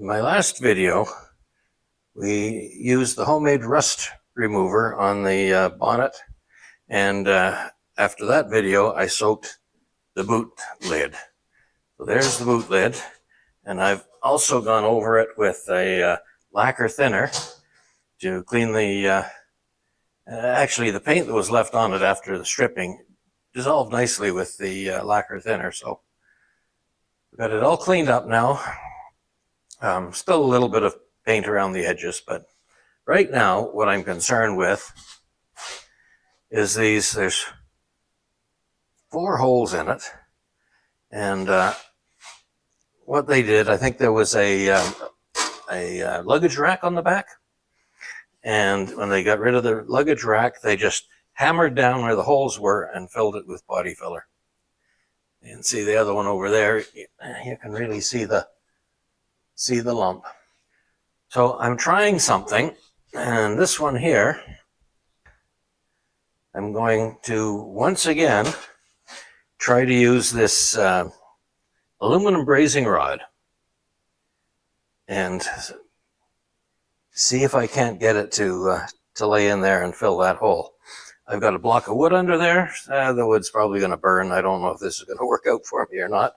In my last video, we used the homemade rust remover on the bonnet, and after that video, I soaked the boot lid. So there's the boot lid, and I've also gone over it with a lacquer thinner to clean the, actually the paint that was left on it after the stripping dissolved nicely with the lacquer thinner, so we've got it all cleaned up now. Still a little bit of paint around the edges, but right now what I'm concerned with is there's 4 holes in it, and what they did, I think there was a luggage rack on the back, and when they got rid of the luggage rack, they just hammered down where the holes were and filled it with body filler. And see the other one over there, you can really see the lump. So I'm trying something, and this one here, I'm going to once again try to use this aluminum brazing rod and see if I can't get it to lay in there and fill that hole. I've got a block of wood under there. The wood's probably going to burn. I don't know if this is going to work out for me or not.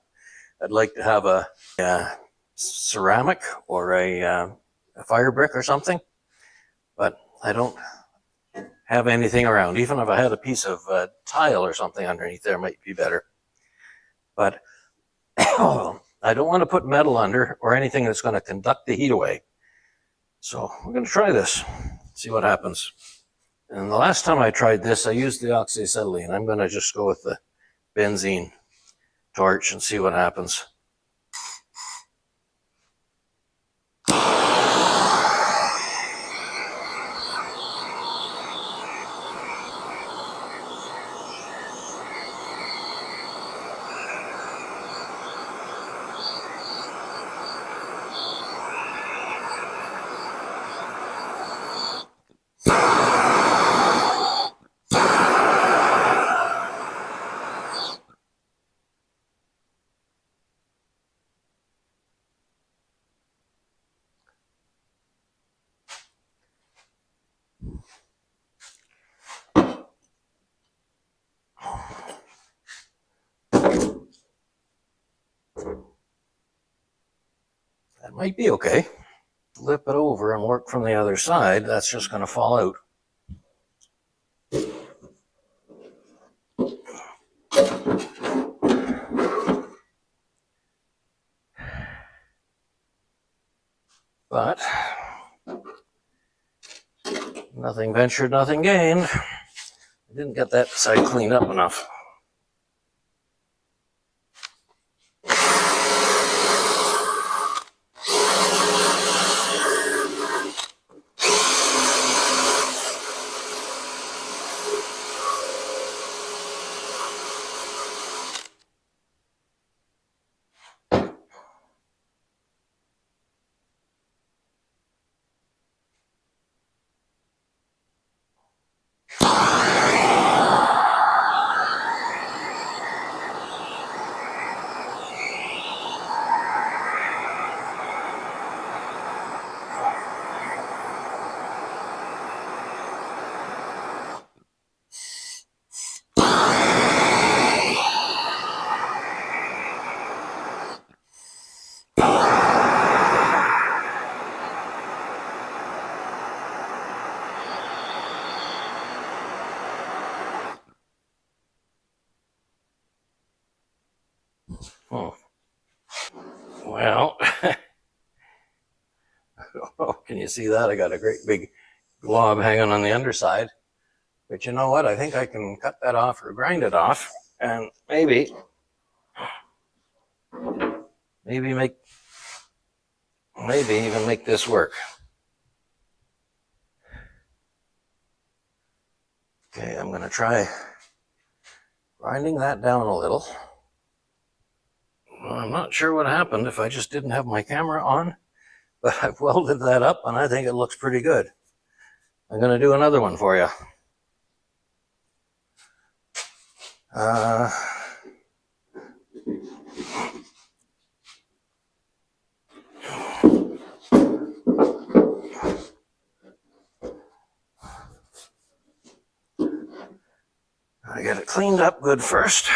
I'd like to have a ceramic or a fire brick or something, but I don't have anything around. Even if I had a piece of tile or something underneath there, might be better. But I don't want to put metal under or anything that's going to conduct the heat away. So we're going to try this, see what happens. And the last time I tried this, I used the oxyacetylene. I'm going to just go with the benzene torch and see what happens. That might be okay. Flip it over and work from the other side. That's just going to fall out. But nothing ventured, nothing gained. I didn't get that side cleaned up enough. Oh. Well, oh, can you see that? I got a great big glob hanging on the underside. But you know what? I think I can cut that off or grind it off, and maybe even make this work. Okay, I'm going to try grinding that down a little. Well, I'm not sure what happened if I just didn't have my camera on, but I've welded that up and I think it looks pretty good. I'm going to do another one for you. to get it cleaned up good first.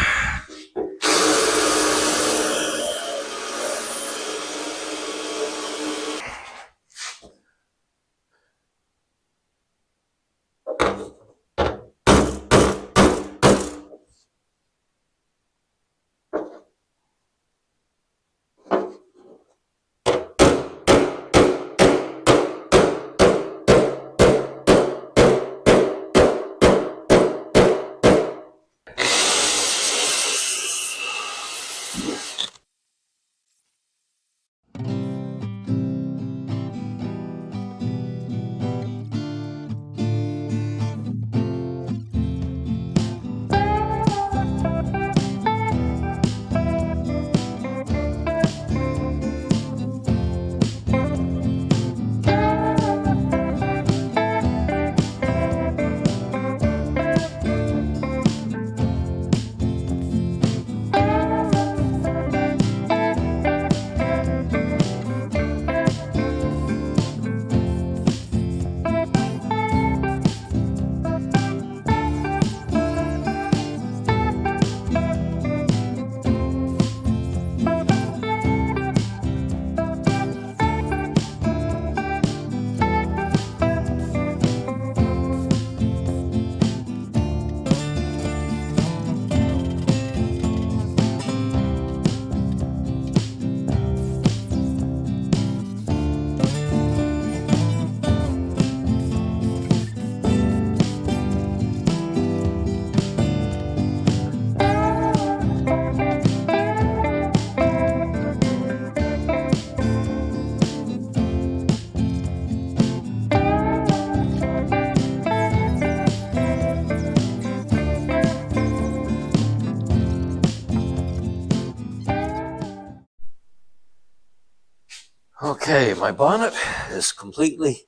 Okay, my bonnet is completely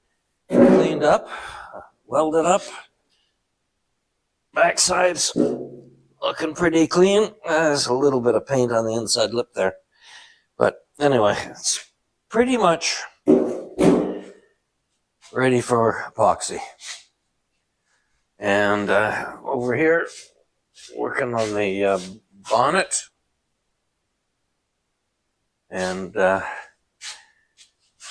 cleaned up, welded up. Backside's looking pretty clean. There's a little bit of paint on the inside lip there. But anyway, it's pretty much ready for epoxy. And over here, working on the bonnet. And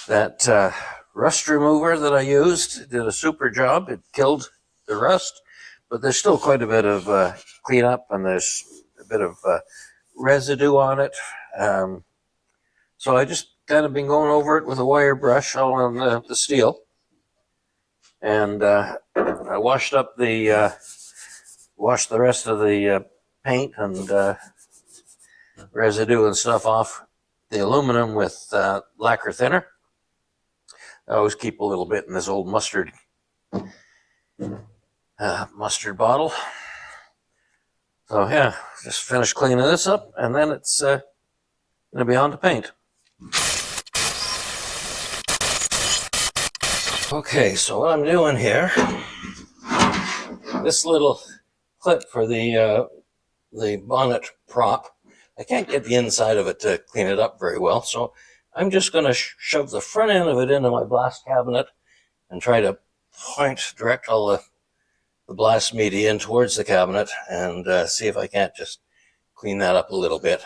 that rust remover that I used did a super job. It killed the rust, but there's still quite a bit of cleanup, and there's a bit of residue on it. So I just kind of been going over it with a wire brush all on the steel. And I washed up washed the rest of the paint and residue and stuff off the aluminum with lacquer thinner. I always keep a little bit in this old mustard bottle. So yeah, just finished cleaning this up, and then it's going to be on to paint. Okay, so what I'm doing here, this little clip for the bonnet prop, I can't get the inside of it to clean it up very well, so I'm just going to shove the front end of it into my blast cabinet and try to direct all the blast media in towards the cabinet and see if I can't just clean that up a little bit.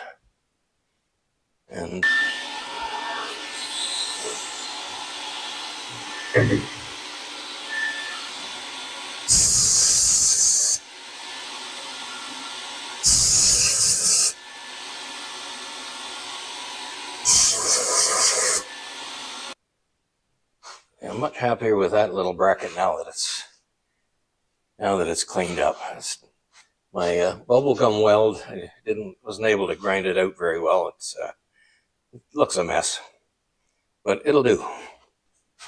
And I'm much happier with that little bracket now that it's cleaned up. My bubblegum weld, I wasn't able to grind it out very well. It looks a mess, but it'll do.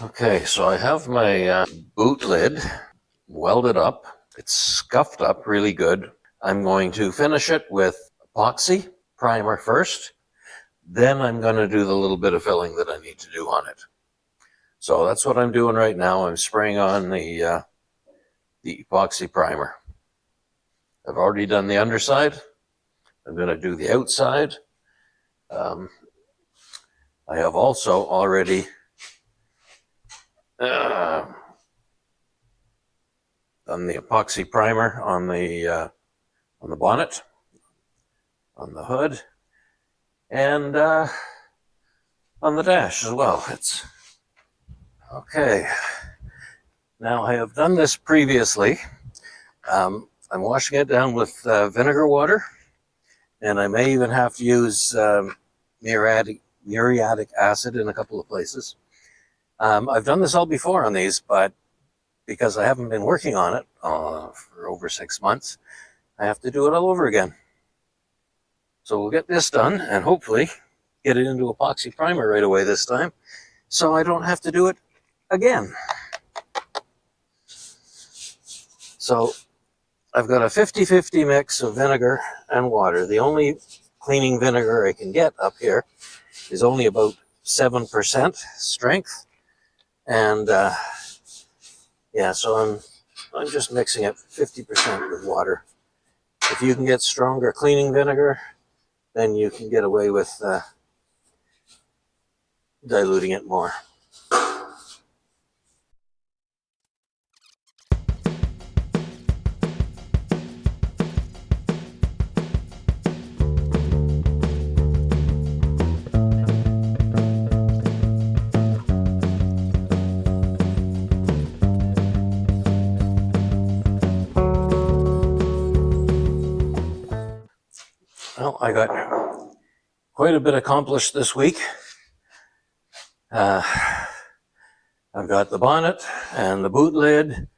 Okay, so I have my boot lid welded up. It's scuffed up really good. I'm going to finish it with epoxy primer first. Then I'm going to do the little bit of filling that I need to do on it. So that's what I'm doing right now. I'm spraying on the epoxy primer. I've already done the underside. I'm going to do the outside. I have also already done the epoxy primer on the on the bonnet, on the hood, and on the dash as well. It's okay. Now I have done this previously. I'm washing it down with vinegar water, and I may even have to use muriatic acid in a couple of places. I've done this all before on these, but because I haven't been working on it for over 6 months, I have to do it all over again. So we'll get this done and hopefully get it into epoxy primer right away this time, so I don't have to do it again. So I've got a 50-50 mix of vinegar and water. The only cleaning vinegar I can get up here is only about 7% strength. And yeah, so I'm just mixing it 50% with water. If you can get stronger cleaning vinegar, then you can get away with diluting it more. Well, I got quite a bit accomplished this week. I've got the bonnet and the boot lid,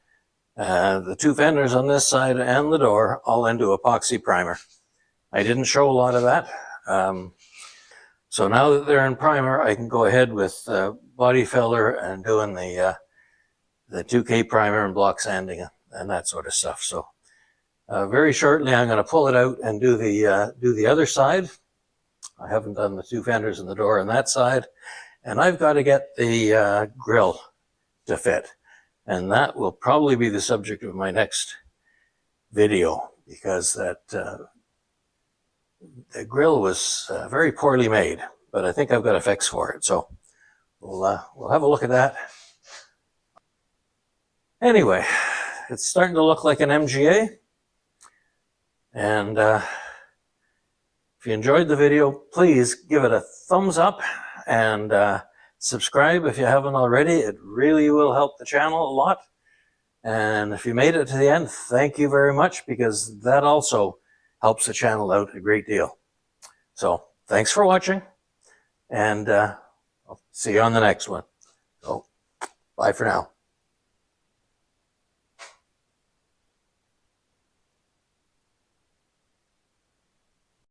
the two fenders on this side and the door all into epoxy primer. I didn't show a lot of that. So now that they're in primer, I can go ahead with body filler and doing the 2K primer and block sanding and that sort of stuff. So very shortly, I'm going to pull it out and do the other side. I haven't done the two fenders in the door on that side, and I've got to get the grill to fit, and that will probably be the subject of my next video, because that the grill was very poorly made, but I think I've got a fix for it. So we'll have a look at that. Anyway, it's starting to look like an MGA. And if you enjoyed the video, please give it a thumbs up and subscribe if you haven't already. It really will help the channel a lot. And if you made it to the end, thank you very much, because that also helps the channel out a great deal. So thanks for watching, and I'll see you on the next one. So bye for now.